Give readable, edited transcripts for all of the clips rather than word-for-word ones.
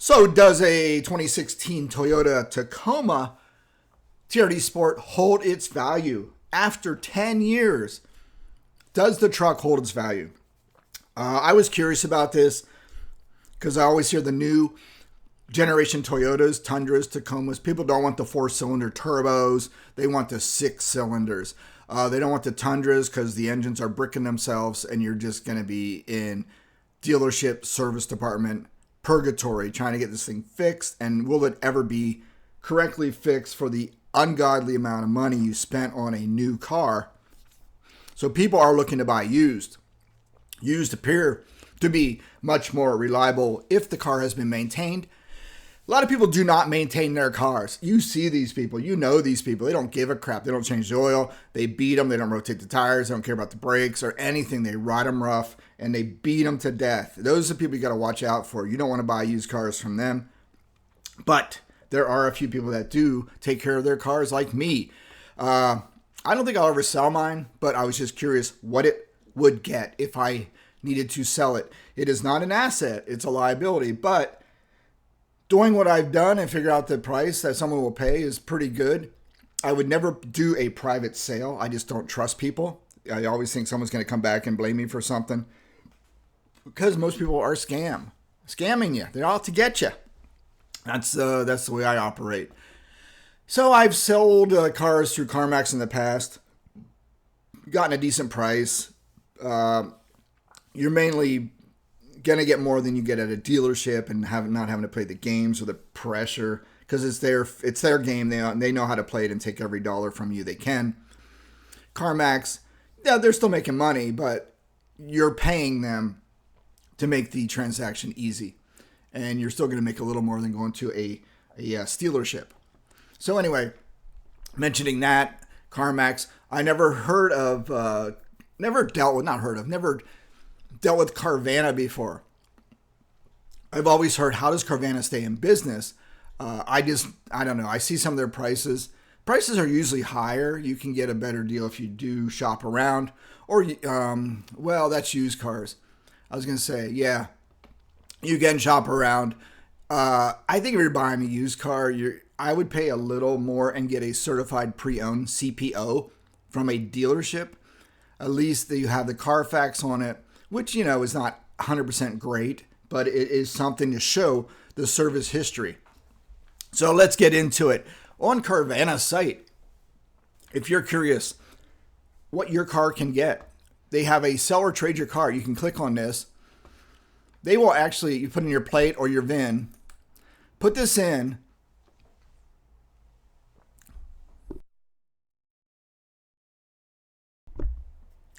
So does a 2016 Toyota Tacoma TRD Sport hold its value after 10 years? Does the truck hold its value? I was curious about this because I always hear the new generation Toyotas, Tundras, Tacomas. People don't want the 4-cylinder turbos. They want the 6 cylinders. They don't want the Tundras because the engines are bricking themselves and you're just going to be in dealership service department purgatory trying to get this thing fixed. And will it ever be correctly fixed for the ungodly amount of money you spent on a new car? So people are looking to buy used. Used appear to be much more reliable if the car has been maintained. A lot of people do not maintain their cars. You see these people. You know these people. They don't give a crap. They don't change the oil. They beat them. They don't rotate the tires. They don't care about the brakes or anything. They ride them rough, and they beat them to death. Those are the people you got to watch out for. You don't want to buy used cars from them. But there are a few people that do take care of their cars like me. I don't think I'll ever sell mine, but I was just curious what it would get if I needed to sell it. It is not an asset. It's a liability, but doing what I've done and figure out the price that someone will pay is pretty good. I would never do a private sale. I just don't trust people. I always think someone's going to come back and blame me for something because most people are scamming you. They're out to get you. That's the way I operate. So I've sold cars through CarMax in the past, gotten a decent price. You're mainly going to get more than you get at a dealership and not having to play the games or the pressure because it's their game. They know how to play it and take every dollar from you they can. CarMax, yeah, they're still making money, but you're paying them to make the transaction easy. And you're still going to make a little more than going to a dealership. So anyway, mentioning that, CarMax, I never dealt with Carvana before. I've always heard, how does Carvana stay in business? I don't know. I see some of their prices. Prices are usually higher. You can get a better deal if you do shop around. Or, well, that's used cars. I was going to say, yeah, you can shop around. I think if you're buying a used car, I would pay a little more and get a certified pre-owned CPO from a dealership. At least you have the Carfax on it, which, is not 100% great, but it is something to show the service history. So let's get into it. On Carvana's site, if you're curious what your car can get, they have a sell or trade your car. You can click on this. They will actually, you put in your plate or your VIN, put this in.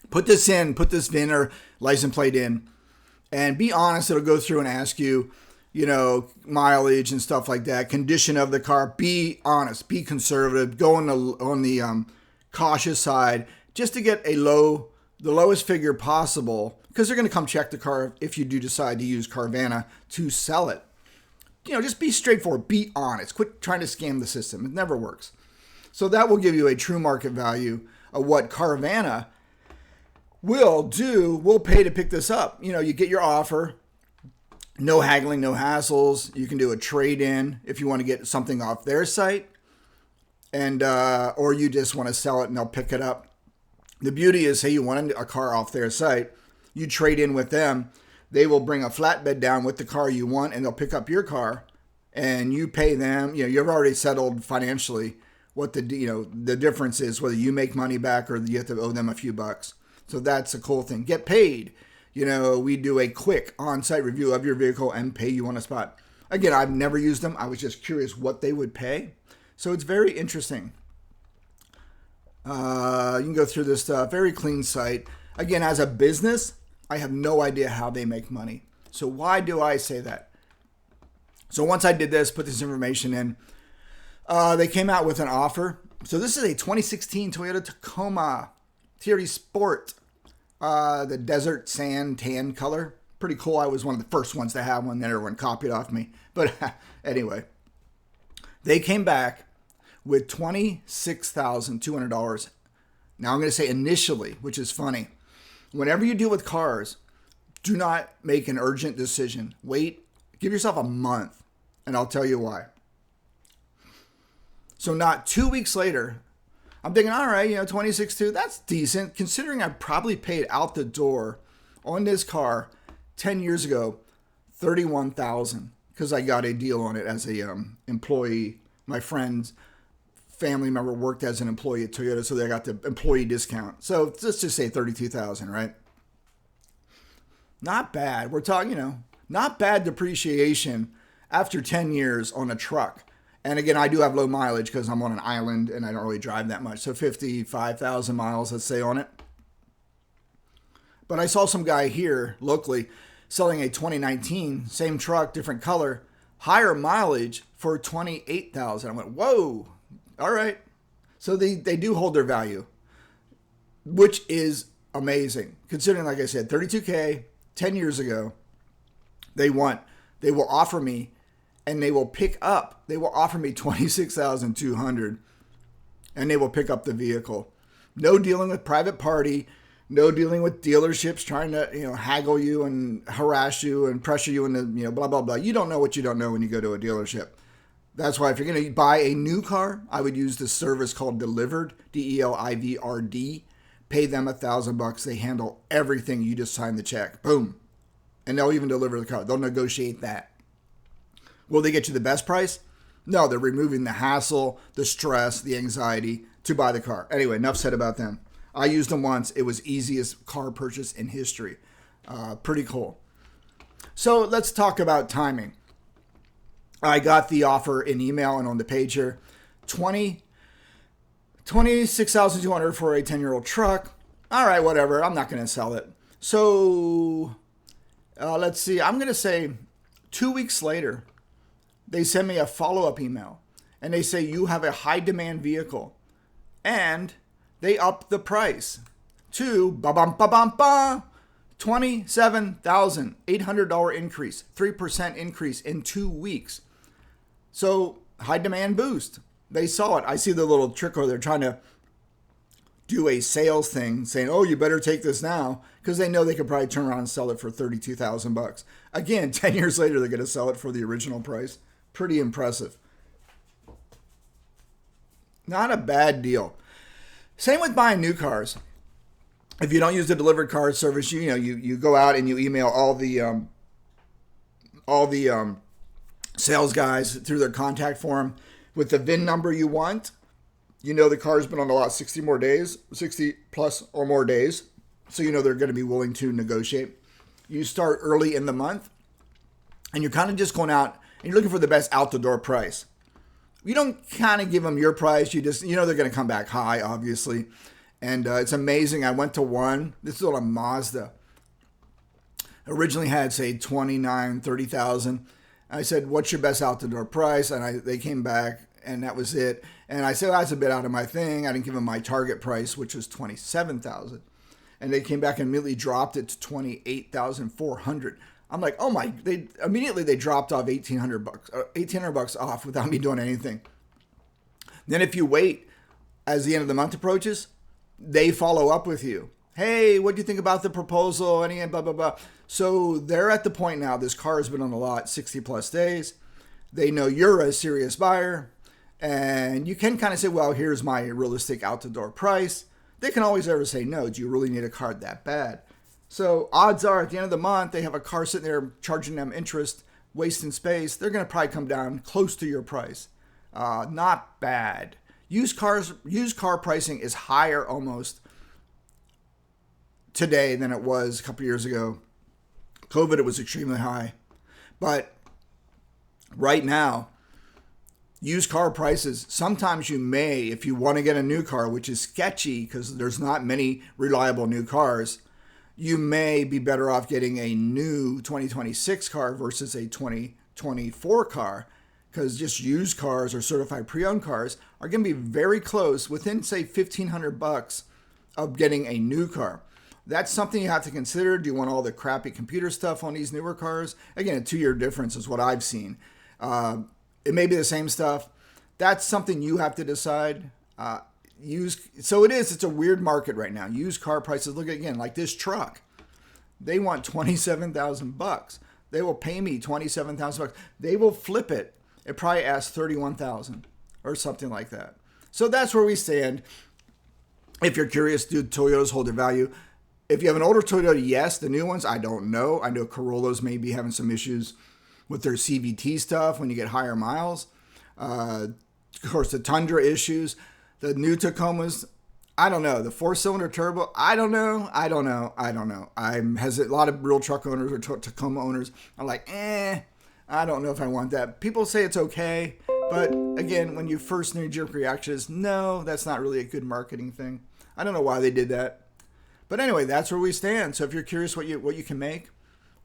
Put this VIN or license plate in, and be honest. It'll go through and ask you, mileage and stuff like that, condition of the car. Be honest, be conservative, go on the cautious side, just to get the lowest figure possible, because they're going to come check the car if you do decide to use Carvana to sell it. Just be straightforward, be honest, quit trying to scam the system. It never works. So that will give you a true market value of what Carvana will pay to pick this up. You get your offer, no haggling, no hassles. You can do a trade-in if you want to get something off their site, and or you just want to sell it and they'll pick it up. The beauty is, say you want a car off their site, you trade in with them. They will bring a flatbed down with the car you want, and they'll pick up your car, and you pay them. You've already settled financially what the difference is, whether you make money back or you have to owe them a few bucks. So that's a cool thing. Get paid. We do a quick on-site review of your vehicle and pay you on the spot. Again, I've never used them. I was just curious what they would pay. So it's very interesting. You can go through this stuff. Very clean site. Again, as a business, I have no idea how they make money. So why do I say that? So once I did this, put this information in, they came out with an offer. So this is a 2016 Toyota Tacoma TRD Sport, the desert sand tan color. Pretty cool. I was one of the first ones to have one. Then everyone copied off me. But anyway, they came back with $26,200. Now I'm going to say initially, which is funny. Whenever you deal with cars, do not make an urgent decision. Wait, give yourself a month. And I'll tell you why. So not 2 weeks later, I'm thinking, all right, 26.2, that's decent, considering I probably paid out the door on this car 10 years ago, $31,000, because I got a deal on it as a employee. My friend's family member worked as an employee at Toyota, so they got the employee discount. So let's just say $32,000, right? Not bad. We're talking, not bad depreciation after 10 years on a truck. And again, I do have low mileage because I'm on an island and I don't really drive that much. So 55,000 miles, let's say, on it. But I saw some guy here locally selling a 2019, same truck, different color, higher mileage for 28,000. I went, whoa, all right. So they do hold their value, which is amazing. Considering, like I said, 32K, 10 years ago, they will offer me, and they will offer me $26,200, and they will pick up the vehicle. No dealing with private party, no dealing with dealerships trying to, haggle you and harass you and pressure you into, blah, blah, blah. You don't know what you don't know when you go to a dealership. That's why if you're going to buy a new car, I would use the service called Delivered, DELIVRD. Pay them $1,000. They handle everything. You just sign the check. Boom. And they'll even deliver the car. They'll negotiate that. Will they get you the best price? No, they're removing the hassle, the stress, the anxiety to buy the car. Anyway, enough said about them. I used them once. It was easiest car purchase in history. Pretty cool. So let's talk about timing. I got the offer in email and on the page here. $26,200 for a 10-year-old truck. All right, whatever. I'm not going to sell it. So let's see. I'm going to say 2 weeks later, they send me a follow-up email. And they say, you have a high demand vehicle. And they up the price to $27,800 increase, 3% increase in 2 weeks. So high demand boost. They saw it. I see the little trick where they're trying to do a sales thing saying, oh, you better take this now, because they know they could probably turn around and sell it for $32,000. Again, 10 years later, they're going to sell it for the original price. Pretty impressive. Not a bad deal. Same with buying new cars. If you don't use the delivered car service, you go out and you email all the sales guys through their contact form with the VIN number you want. The car's been on the lot 60 plus or more days. So they're going to be willing to negotiate. You start early in the month and you're kind of just going out and you're looking for the best out the door price. You don't kind of give them your price. You just, they're going to come back high, obviously. And it's amazing. I went to one. This is on a Mazda. Originally had, say, 29, 30,000. I said, what's your best out the door price? And they came back, and that was it. And I said, that's a bit out of my thing. I didn't give them my target price, which was 27,000. And they came back and immediately dropped it to 28,400. I'm like, oh my! They dropped off $1,800 off without me doing anything. Then if you wait, as the end of the month approaches, they follow up with you. Hey, what do you think about the proposal? Any blah blah blah. So they're at the point now. This car has been on the lot 60 plus days. They know you're a serious buyer, and you can kind of say, well, here's my realistic out the door price. They can always ever say no. Do you really need a car that bad? So odds are at the end of the month, they have a car sitting there charging them interest, wasting space. They're going to probably come down close to your price. Not bad. Used car pricing is higher almost today than it was a couple years ago. COVID, it was extremely high. But right now, used car prices, sometimes you may, if you want to get a new car, which is sketchy because there's not many reliable new cars, you may be better off getting a new 2026 car versus a 2024 car, because just used cars or certified pre-owned cars are going to be very close, within, say, $1,500 of getting a new car. That's something you have to consider. Do you want all the crappy computer stuff on these newer cars? Again, a 2-year difference is what I've seen. It may be the same stuff. That's something you have to decide. It's a weird market right now. Used car prices, look again, like this truck. They want $27,000. They will pay me $27,000. They will flip it It probably asks $31,000 or something like that. So that's where we stand. If you're curious, do Toyotas hold their value? If you have an older Toyota, yes. The new ones, I don't know. I know Corollas may be having some issues with their CVT stuff when you get higher miles. Of course, the Tundra issues. The new Tacomas, I don't know. The 4-cylinder turbo, I don't know. I'm hesitant. A lot of real truck owners or Tacoma owners are like, I don't know if I want that. People say it's okay. But again, when you first knee-jerk reaction is, no, that's not really a good marketing thing. I don't know why they did that. But anyway, that's where we stand. So if you're curious what you can make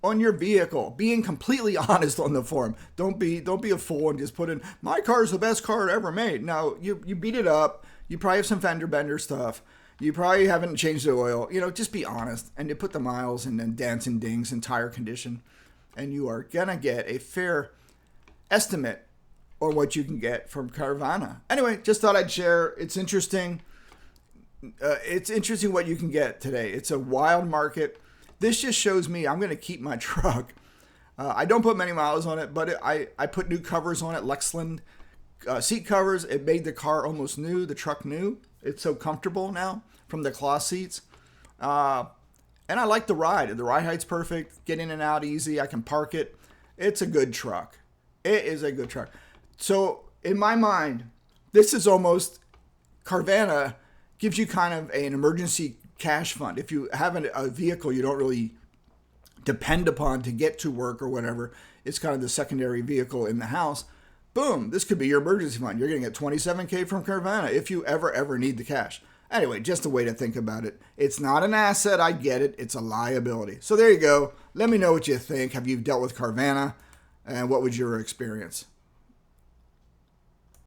on your vehicle, being completely honest on the forum. Don't be a fool and just put in, my car is the best car ever made. No, you beat it up. You probably have some fender bender stuff. You probably haven't changed the oil. Just be honest. And you put the miles and then dents and dings and tire condition. And you are going to get a fair estimate on what you can get from Carvana. Anyway, just thought I'd share. It's interesting. It's interesting what you can get today. It's a wild market. This just shows me I'm going to keep my truck. I don't put many miles on it, but I put new covers on it, Lexland seat covers. It made the car almost new, the truck new. It's so comfortable now from the cloth seats. And I like the ride. The ride height's perfect. Get in and out easy. I can park it. It's a good truck. It is a good truck. So in my mind, this is almost, Carvana gives you kind of an emergency cash fund. If you have a vehicle you don't really depend upon to get to work or whatever, it's kind of the secondary vehicle in the house. Boom, this could be your emergency fund. You're going to get $27,000 from Carvana if you ever need the cash. Anyway, just a way to think about it. It's not an asset, I get it. It's a liability. So there you go. Let me know what you think. Have you dealt with Carvana? And what was your experience?